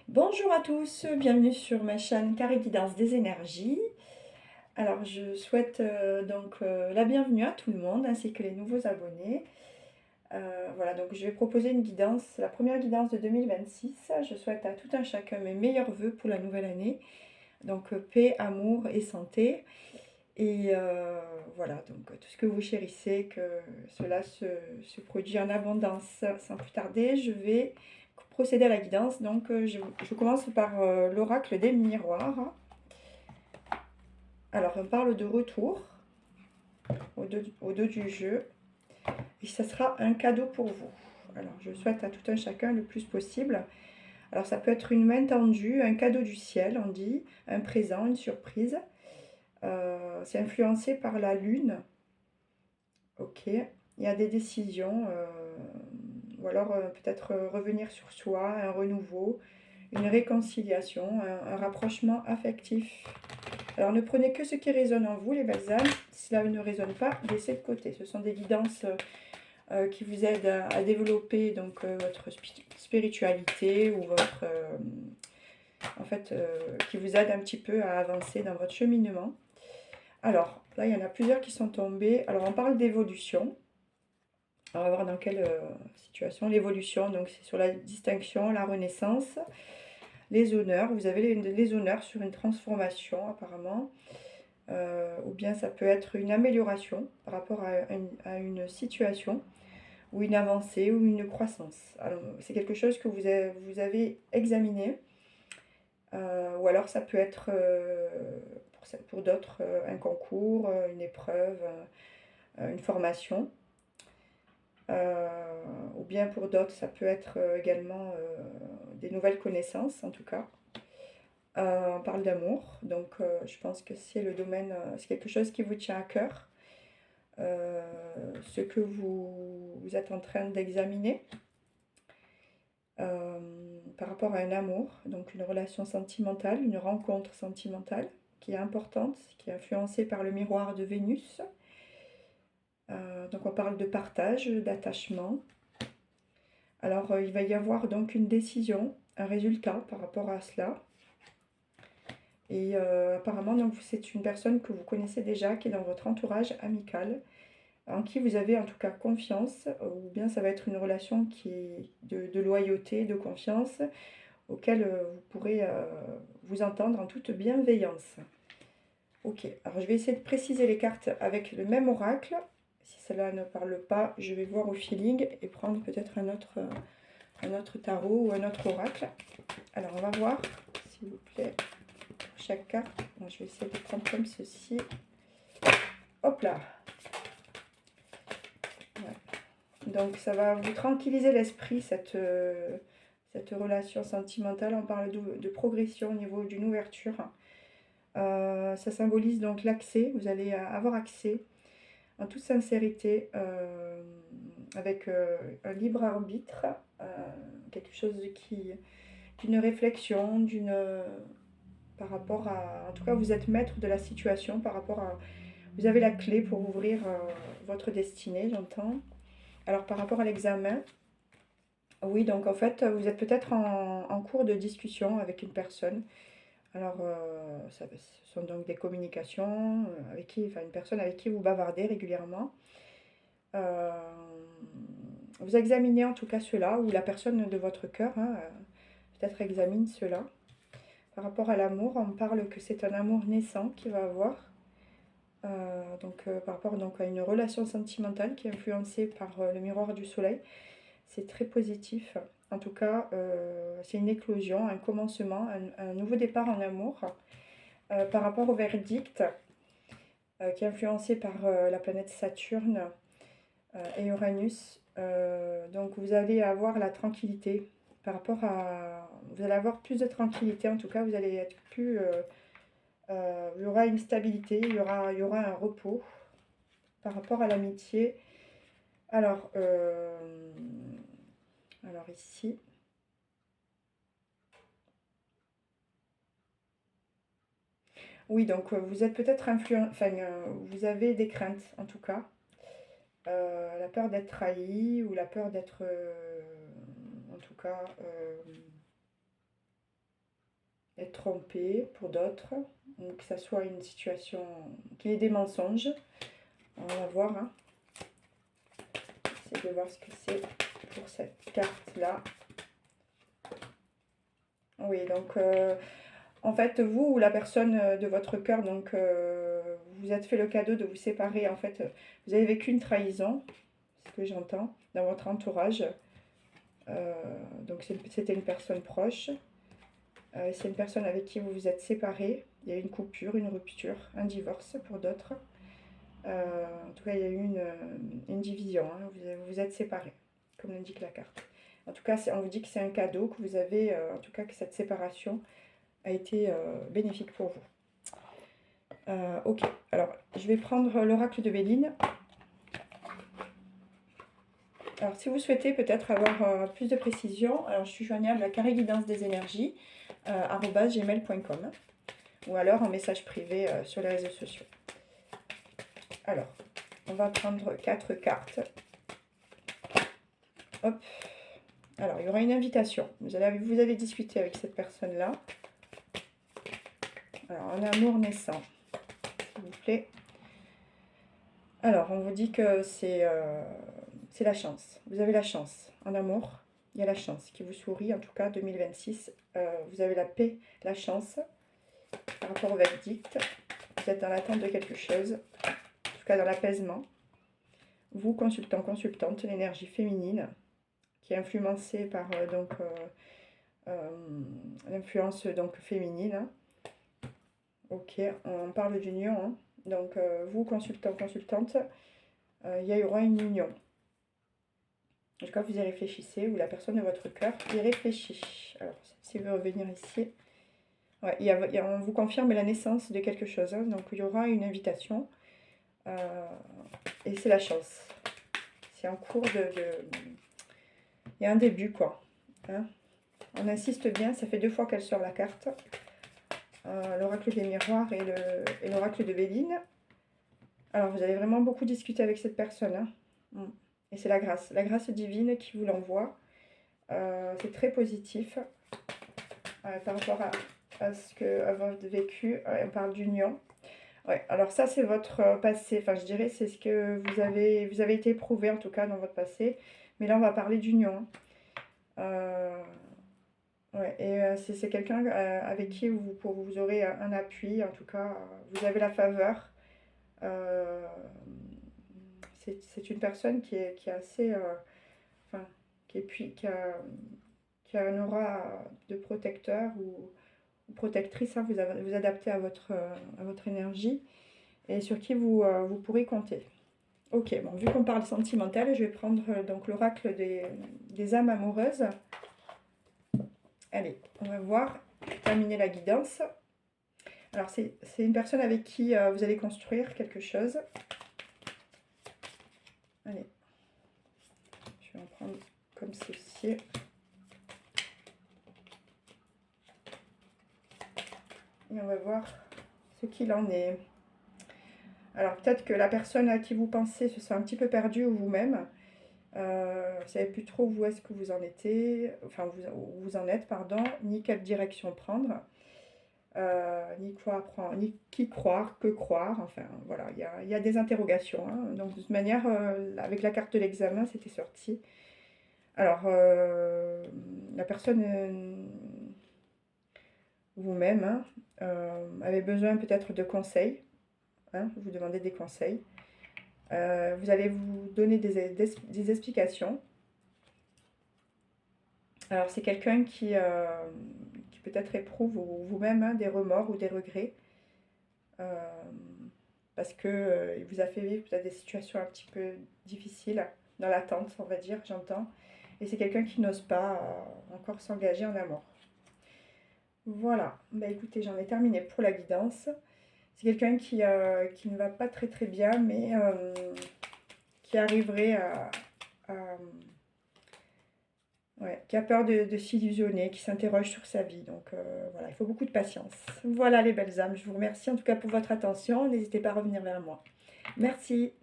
Bonjour à tous, bienvenue sur ma chaîne Carré Guidance des énergies. Alors je souhaite la bienvenue à tout le monde ainsi que les nouveaux abonnés. Voilà, donc je vais proposer une guidance, la première guidance de 2026. Je souhaite à tout un chacun mes meilleurs vœux pour la nouvelle année. Donc paix, amour et santé. Et voilà, donc tout ce que vous chérissez, que cela se produit en abondance. Sans plus tarder, je vais procéder à la guidance. Donc je commence par l'oracle des miroirs. Alors on parle de retour au dos du jeu. Et ça sera un cadeau pour vous. Alors je souhaite à tout un chacun le plus possible. Alors ça peut être une main tendue, un cadeau du ciel, on dit, un présent, une surprise. C'est influencé par la lune. Ok, il y a des décisions, ou alors peut-être revenir sur soi, un renouveau, une réconciliation, un rapprochement affectif. Alors ne prenez que ce qui résonne en vous, les belles âmes. Si cela ne résonne pas, laissez de côté. Ce sont des guidances qui vous aident à développer donc, votre spiritualité ou votre, qui vous aident un petit peu à avancer dans votre cheminement. Alors là, il y en a plusieurs qui sont tombés. Alors on parle d'évolution. On va voir dans quelle situation. L'évolution, donc c'est sur la distinction, la renaissance, les honneurs. Vous avez les honneurs sur une transformation apparemment. Ou bien ça peut être une amélioration par rapport à une situation, ou une avancée, ou une croissance. Alors c'est quelque chose que vous avez examiné. Ou alors ça peut être pour d'autres un concours, une épreuve, une formation. Ou bien pour d'autres, ça peut être également des nouvelles connaissances, en tout cas. On parle d'amour, donc je pense que c'est le domaine, c'est quelque chose qui vous tient à cœur, ce que vous êtes en train d'examiner par rapport à un amour, donc une relation sentimentale, une rencontre sentimentale qui est importante, qui est influencée par le miroir de Vénus. Donc on parle de partage, d'attachement. Alors il va y avoir donc une décision, un résultat par rapport à cela. Et apparemment donc c'est une personne que vous connaissez déjà, qui est dans votre entourage amical, en qui vous avez en tout cas confiance, ou bien ça va être une relation qui est de loyauté, de confiance, auquel vous pourrez vous entendre en toute bienveillance. Ok, alors je vais essayer de préciser les cartes avec le même oracle. Si cela ne parle pas, je vais voir au feeling et prendre peut-être un autre tarot ou un autre oracle. Alors on va voir, s'il vous plaît, pour chaque carte. Bon, je vais essayer de prendre comme ceci. Hop là. Ouais. Donc ça va vous tranquilliser l'esprit, cette relation sentimentale. On parle de progression au niveau d'une ouverture. Ça symbolise donc l'accès. Vous allez avoir accès en toute sincérité, avec un libre arbitre, quelque chose d'une réflexion, par rapport à... En tout cas, vous êtes maître de la situation par rapport à... Vous avez la clé pour ouvrir votre destinée, j'entends. Alors, par rapport à l'examen, oui, donc en fait, vous êtes peut-être en cours de discussion avec une personne. Alors, ce sont donc des communications une personne avec qui vous bavardez régulièrement. Euh, vous examinez en tout cas cela, ou la personne de votre cœur, hein, peut-être examine cela. Par rapport à l'amour, on parle que c'est un amour naissant qu'il va avoir. Par rapport donc, à une relation sentimentale qui est influencée par le miroir du soleil. C'est très positif. En tout cas, c'est une éclosion, un commencement, un nouveau départ en amour. Par rapport au verdict, qui est influencé par la planète Saturne et Uranus. Donc vous allez avoir la tranquillité par rapport à... Vous allez avoir plus de tranquillité, en tout cas vous allez être plus... il y aura une stabilité, il y aura un repos par rapport à l'amitié. Alors ici... Oui, donc vous êtes peut-être vous avez des craintes en tout cas. La peur d'être trahi, ou la peur d'être, en tout cas, être trompé pour d'autres, ou que ça soit une situation qui ait des mensonges. On va voir, hein. J'essaie de voir ce que c'est pour cette carte-là. Oui, donc en fait, vous ou la personne de votre cœur, donc vous êtes fait le cadeau de vous séparer. En fait, vous avez vécu une trahison, c'est ce que j'entends, dans votre entourage. Donc c'était une personne proche. C'est une personne avec qui vous vous êtes séparés. Il y a eu une coupure, une rupture, un divorce pour d'autres. En tout cas, il y a eu une division, hein. Vous vous êtes séparés, comme l'indique la carte. En tout cas, on vous dit que c'est un cadeau que vous avez, en tout cas que cette séparation a été bénéfique pour vous. Ok, alors je vais prendre l'oracle de Béline. Alors si vous souhaitez peut-être avoir plus de précision, alors je suis joignable à carré-guidance des énergies @gmail.com ou alors en message privé sur les réseaux sociaux. Alors, on va prendre 4 cartes. Hop. Alors, il y aura une invitation. Vous allez discuter avec cette personne-là. Alors, un amour naissant, s'il vous plaît. Alors, on vous dit que c'est la chance. Vous avez la chance en amour. Il y a la chance qui vous sourit, en tout cas 2026. Vous avez la paix, la chance par rapport au verdict. Vous êtes dans l'attente de quelque chose, en tout cas dans l'apaisement. Vous, consultant, consultante, l'énergie féminine qui est influencée par l'influence donc féminine. Ok, on parle d'union, hein. Donc vous, consultant, consultante, il y aura une union. En tout cas, vous y réfléchissez, ou la personne de votre cœur y réfléchit. Alors, si vous revenir ici, ouais, on vous confirme la naissance de quelque chose, hein. Donc il y aura une invitation, et c'est la chance. C'est en cours il y a un début, quoi, hein. On insiste bien, ça fait 2 fois qu'elle sort la carte. L'oracle des miroirs et l'oracle de Béline. Alors, vous allez vraiment beaucoup discuter avec cette personne, hein. Et c'est la grâce divine qui vous l'envoie. C'est très positif par rapport à votre vécu. On parle d'union. Ouais, alors ça, c'est votre passé. Enfin, je dirais, c'est ce que vous avez été éprouvé, en tout cas, dans votre passé. Mais là, on va parler d'union. Ouais, et c'est quelqu'un avec qui vous aurez un appui, en tout cas, vous avez la faveur. C'est une personne qui est assez, enfin, qui a un aura de protecteur ou protectrice, hein. Vous adaptez à votre énergie et sur qui vous pourrez compter. Ok, bon, vu qu'on parle sentimental, je vais prendre donc l'oracle des âmes amoureuses. Allez, on va voir, terminer la guidance. Alors, c'est une personne avec qui vous allez construire quelque chose. Allez, je vais en prendre comme ceci. Et on va voir ce qu'il en est. Alors, peut-être que la personne à qui vous pensez se sent un petit peu perdue, ou vous-même. Vous ne savez plus trop où est-ce que vous en étiez, enfin, où vous en êtes, pardon, ni quelle direction prendre. Ni quoi apprendre, ni qui croire, que croire, enfin voilà, il y a des interrogations, hein. Donc de toute manière, avec la carte de l'examen, c'était sorti. Alors, la personne, vous-même, hein, avez besoin peut-être de conseils, hein, vous demandez des conseils. Vous allez vous donner des explications. Alors c'est quelqu'un qui peut-être éprouve vous-même, hein, des remords ou des regrets. Parce que il vous a fait vivre peut-être des situations un petit peu difficiles, dans l'attente, on va dire, j'entends. Et c'est quelqu'un qui n'ose pas encore s'engager en amour. Voilà, bah écoutez, j'en ai terminé pour la guidance. C'est quelqu'un qui ne va pas très très bien, mais qui arriverait ouais, qui a peur de s'illusionner, qui s'interroge sur sa vie. Donc voilà, il faut beaucoup de patience. Voilà les belles âmes, je vous remercie en tout cas pour votre attention. N'hésitez pas à revenir vers moi. Merci.